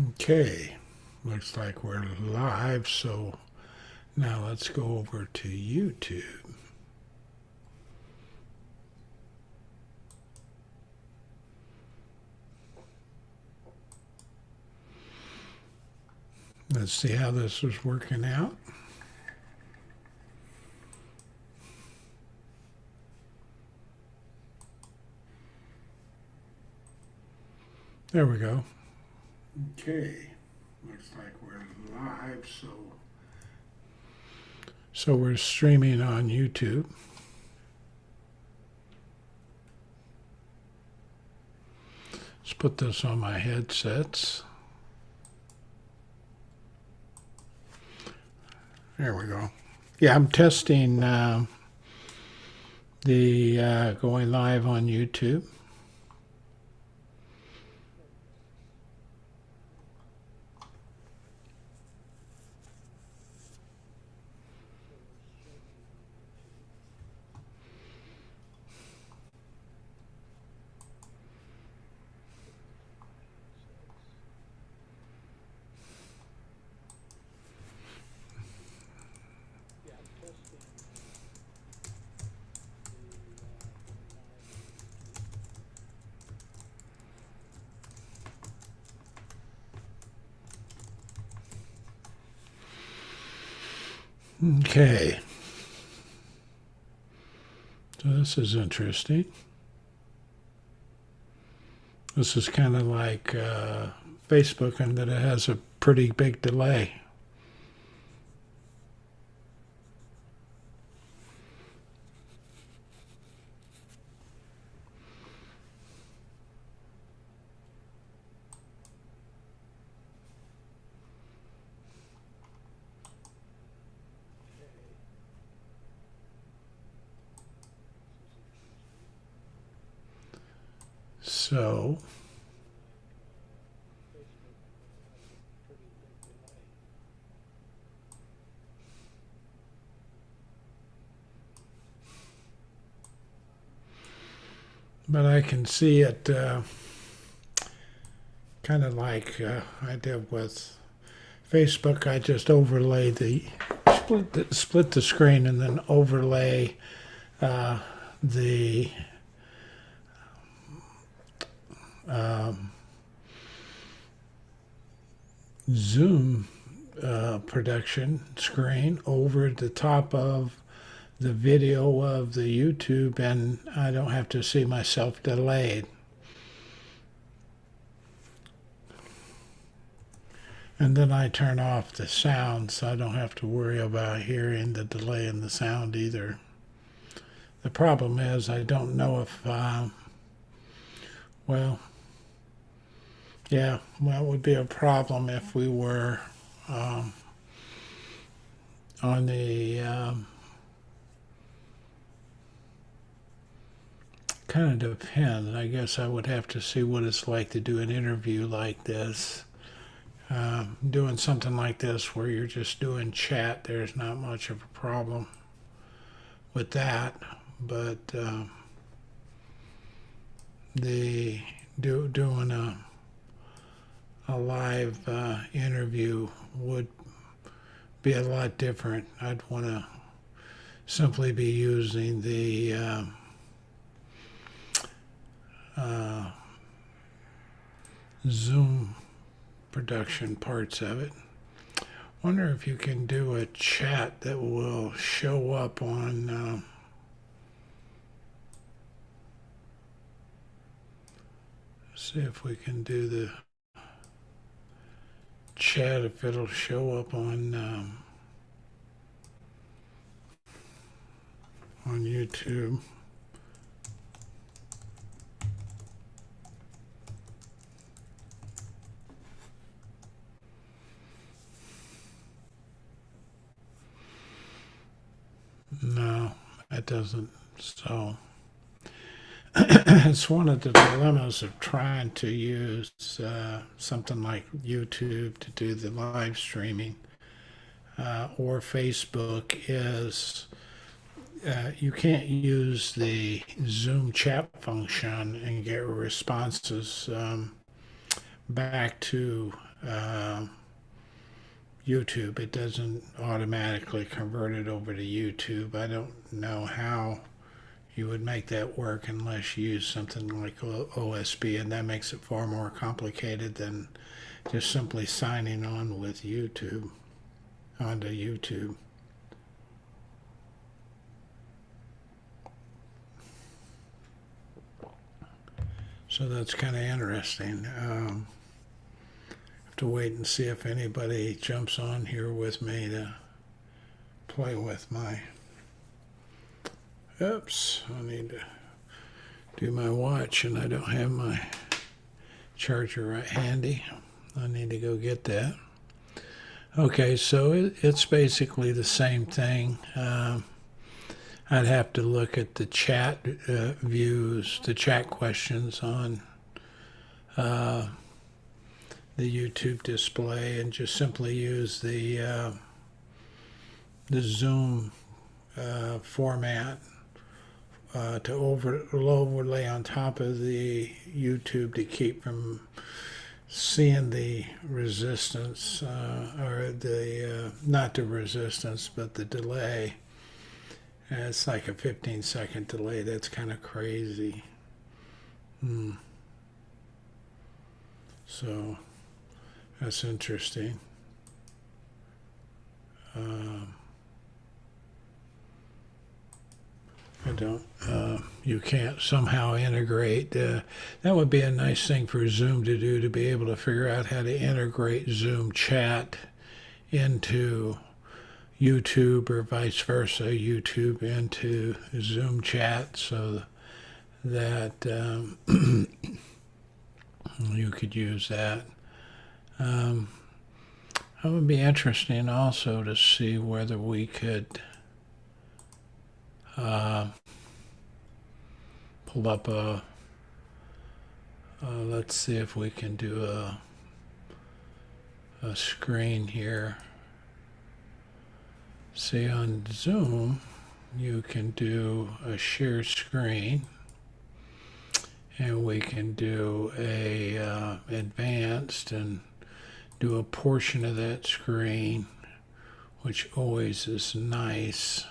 Okay, looks like we're live, so now let's go over to YouTube. Let's see how this is working out. There we go. Okay, looks like we're live, so we're streaming on YouTube. Let's put this on my headsets. There we go. Yeah, I'm testing the going live on YouTube. Okay. So this is interesting. This is kind of like Facebook in that it has a pretty big delay. So but I can see it kind of like I did with Facebook. I just overlay split the screen and then overlay the Zoom production screen over the top of the video of the YouTube, and I don't have to see myself delayed. And then I turn off the sound so I don't have to worry about hearing the delay in the sound either. The problem is I don't know if, well, yeah, well, it would be a problem if we were on the kind of depends. I guess I would have to see what it's like to do an interview like this. Doing something like this where you're just doing chat, there's not much of a problem with that. But the doing a live interview would be a lot different. I'd want to simply be using the Zoom production parts of it. Wonder if you can do a chat that will show up on see if we can do the chat, if it'll show up on YouTube. No, it doesn't. So it's one of the dilemmas of trying to use something like YouTube to do the live streaming or Facebook is you can't use the Zoom chat function and get responses back to uh, YouTube. It doesn't automatically convert it over to YouTube. I don't know how you would make that work unless you use something like OSB, and that makes it far more complicated than just simply signing on with YouTube, onto YouTube. So that's kind of interesting. Have to wait and see if anybody jumps on here with me to play with my. Oops, I need to do my watch and I don't have my charger right handy. I need to go get that. Okay, so it's basically the same thing. I'd have to look at the chat views, the chat questions on the YouTube display, and just simply use the Zoom format to overlay on top of the YouTube to keep from seeing the resistance or the not the resistance but the delay. It's like a 15-second delay. That's kind of crazy. So that's interesting. I don't, you can't somehow integrate. That would be a nice thing for Zoom to do, to be able to figure out how to integrate Zoom chat into YouTube or vice versa, YouTube into Zoom chat, so that you could use that. That would be interesting also to see whether we could pull up let's see if we can do a screen here. See, on Zoom, you can do a share screen, and we can do a advanced and do a portion of that screen, which always is nice.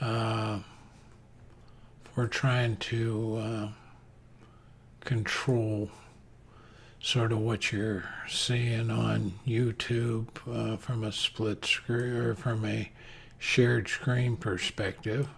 We're trying to control sort of what you're seeing on YouTube from a split screen or from a shared screen perspective.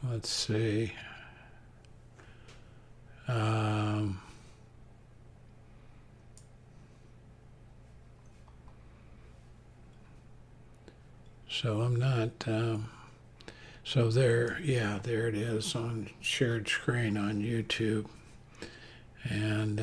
Let's see. So I'm not, so there, yeah, there it is on shared screen on YouTube. And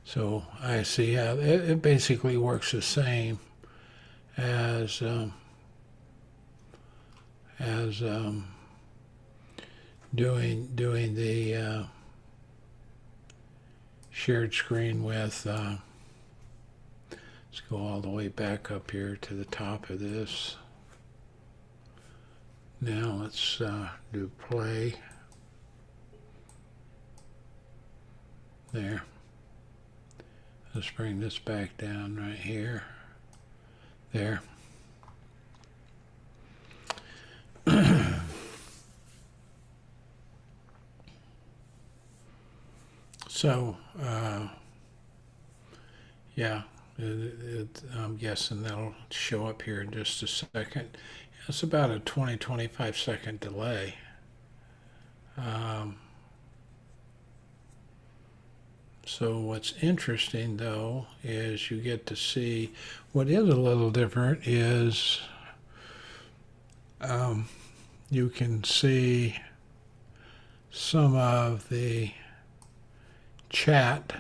so I see how it basically works the same as doing the shared screen with. Let's go all the way back up here to the top of this. Now let's do play. There. Let's bring this back down right here. There. So, yeah, I'm guessing that'll show up here in just a second. It's about a 20-25 second delay. So what's interesting, though, is you get to see what is a little different is you can see some of the chat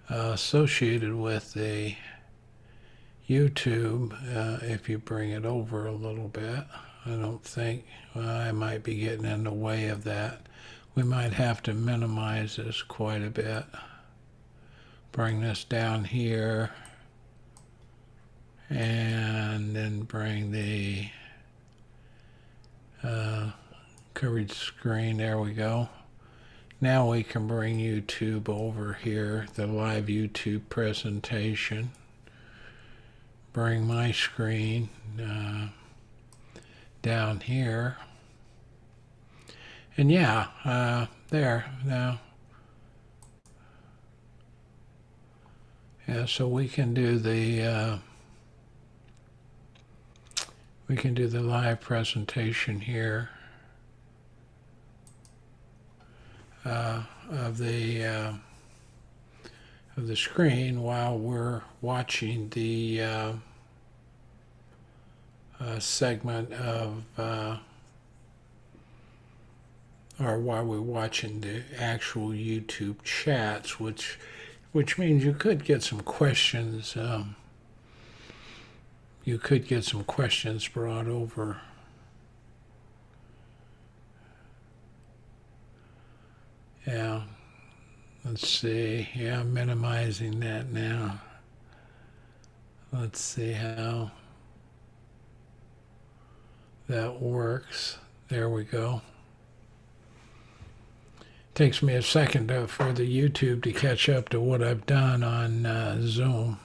associated with the YouTube. If you bring it over a little bit, I don't think I might be getting in the way of that. We might have to minimize this quite a bit. Bring this down here and then bring the coverage screen, there we go, Now we can bring YouTube over here, the live YouTube presentation. Bring my screen down here. And yeah, there now. Yeah, so we can do the live presentation here of the screen while we're watching the segment of or while we're watching the actual YouTube chats, which means you could get some questions. You could get some questions brought over. Yeah. Let's see. Yeah, I'm minimizing that now. Let's see how that works. There we go. Takes me a second for the YouTube to catch up to what I've done on Zoom.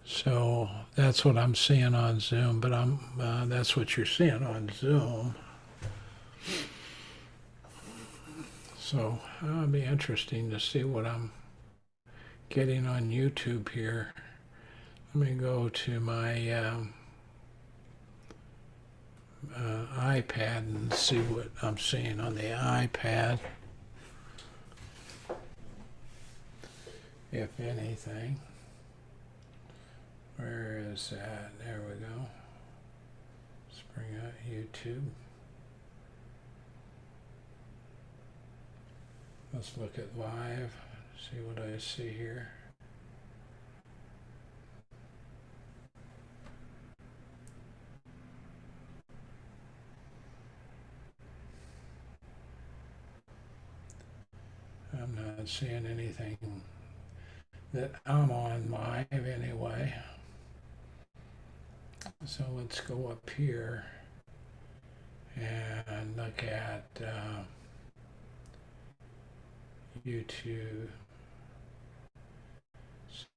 So that's what I'm seeing on Zoom, but that's what you're seeing on Zoom. So it'll be interesting to see what I'm getting on YouTube here. Let me go to my iPad and see what I'm seeing on the iPad, if anything. Where is that? There we go. Let's bring out YouTube. Let's look at live, see what I see here. I'm not seeing anything that I'm on live anyway. So let's go up here and look at YouTube.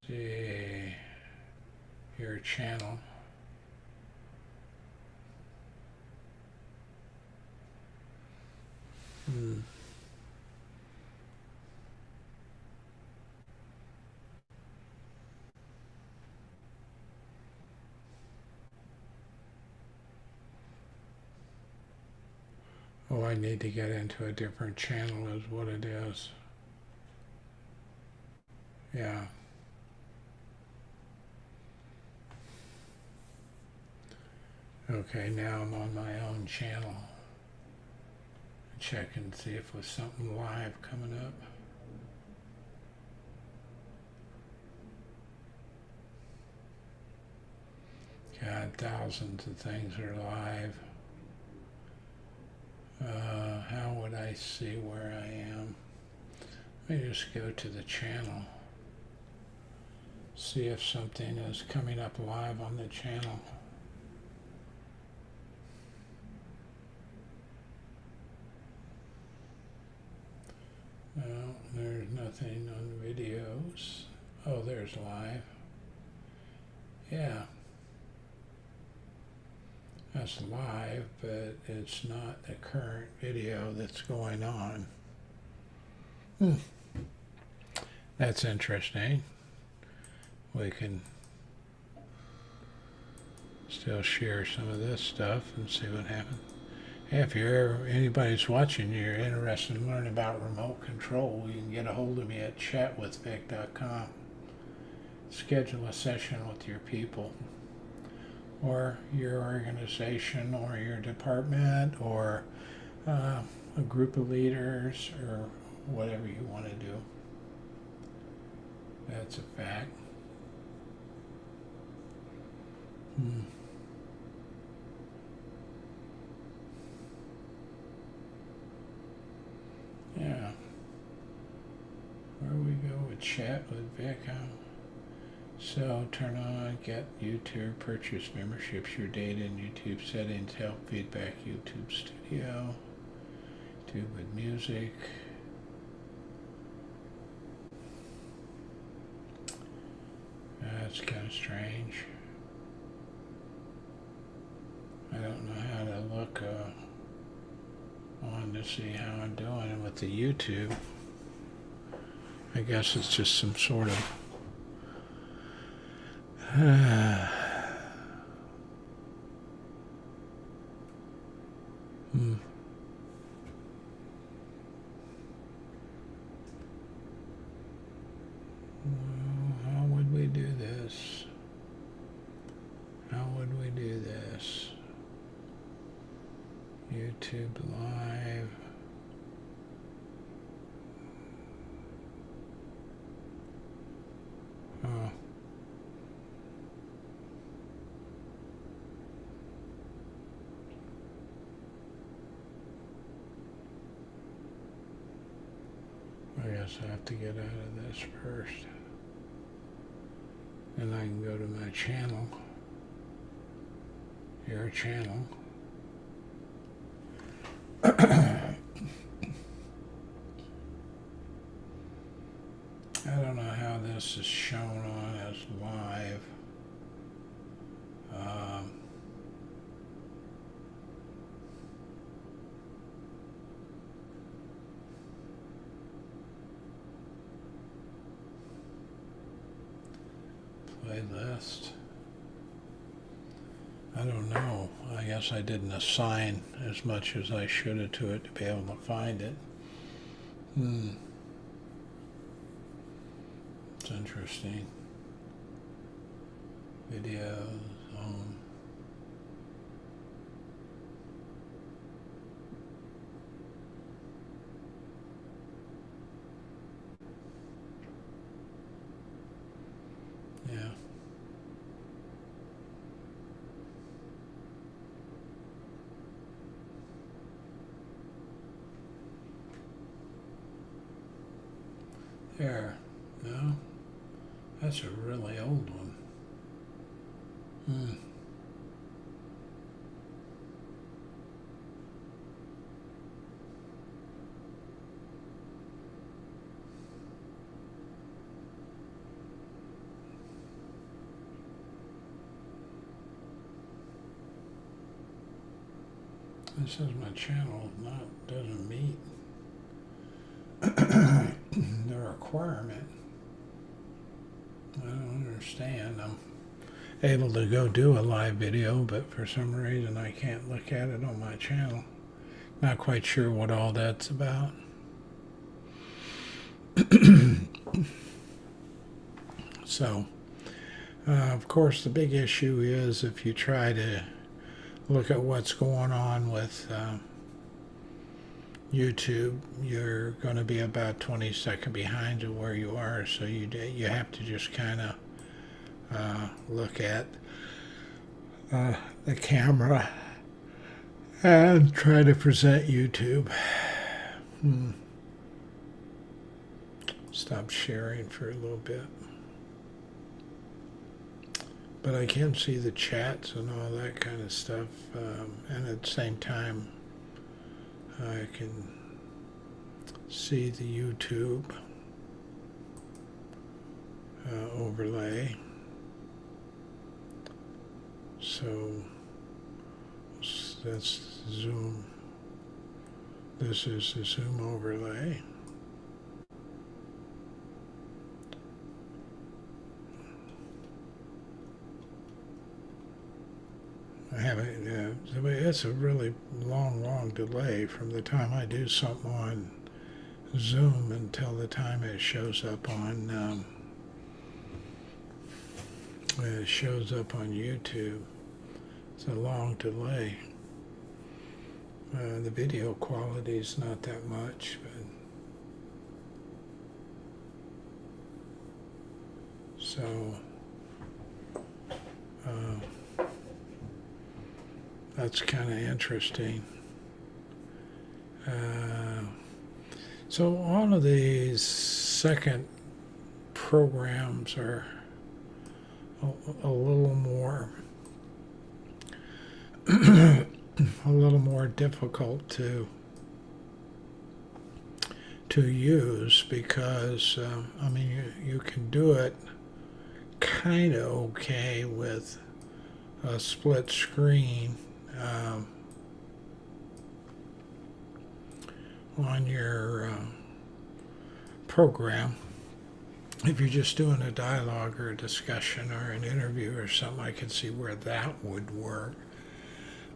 See your channel. Oh, I need to get into a different channel is what it is. Yeah. Okay, now I'm on my own channel. Check and see if there's something live coming up. God, thousands of things are live. How would I see where I am? Let me just go to the channel. See if something is coming up live on the channel. No, there's nothing on videos. Oh, there's live. Yeah. That's live, but it's not the current video that's going on. That's interesting. We can still share some of this stuff and see what happens. If anybody's watching, you're interested in learning about remote control, you can get a hold of me at chatwithvic.com. Schedule a session with your people, or your organization, or your department, or a group of leaders, or whatever you want to do. That's a fact. Yeah. Where we go with chat with Vic, So turn on get YouTube, purchase memberships, your data in YouTube settings, help feedback, YouTube Studio, YouTube with music. That's kind of strange. I don't know how to look on to see how I'm doing with the YouTube. I guess it's just some sort of How would we do this? How would we do this? YouTube Live. Oh. I guess I have to get out of this first. Then I can go to my channel. Your channel. I don't know how this is shown on as live. Playlist. I don't know. I guess I didn't assign as much as I should have to it to be able to find it. It's interesting. Videos, yeah. There. No? That's a really old one. It says my channel doesn't meet the requirement. I don't understand. I'm able to go do a live video, but for some reason I can't look at it on my channel. Not quite sure what all that's about. So, of course, the big issue is if you try to look at what's going on with YouTube, you're going to be about 20 seconds behind of where you are, so you have to just kind of look at the camera and try to present YouTube. Stop sharing for a little bit. But I can see the chats and all that kind of stuff, and at the same time I can see the YouTube overlay. So that's Zoom. This is the Zoom overlay. I haven't, it's a really long delay from the time I do something on Zoom until the time it shows up on YouTube. It's a long delay. The video quality is not that much, but so that's kind of interesting. So all of these second programs are a little more a little more difficult to use because I mean you can do it kind of okay with a split screen on your program. If you're just doing a dialogue or a discussion or an interview or something, I can see where that would work.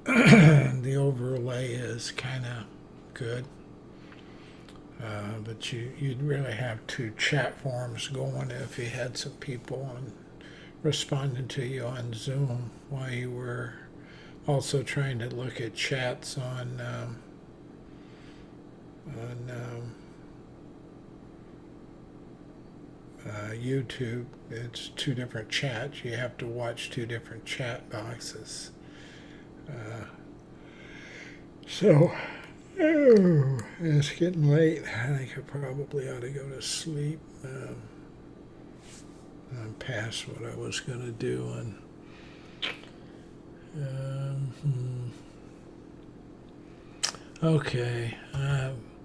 The overlay is kind of good, but you'd really have two chat forums going if you had some people responding to you on Zoom while you were also trying to look at chats on YouTube. It's two different chats. You have to watch two different chat boxes. So, it's getting late. I think I probably ought to go to sleep. I'm past what I was going to do. And okay.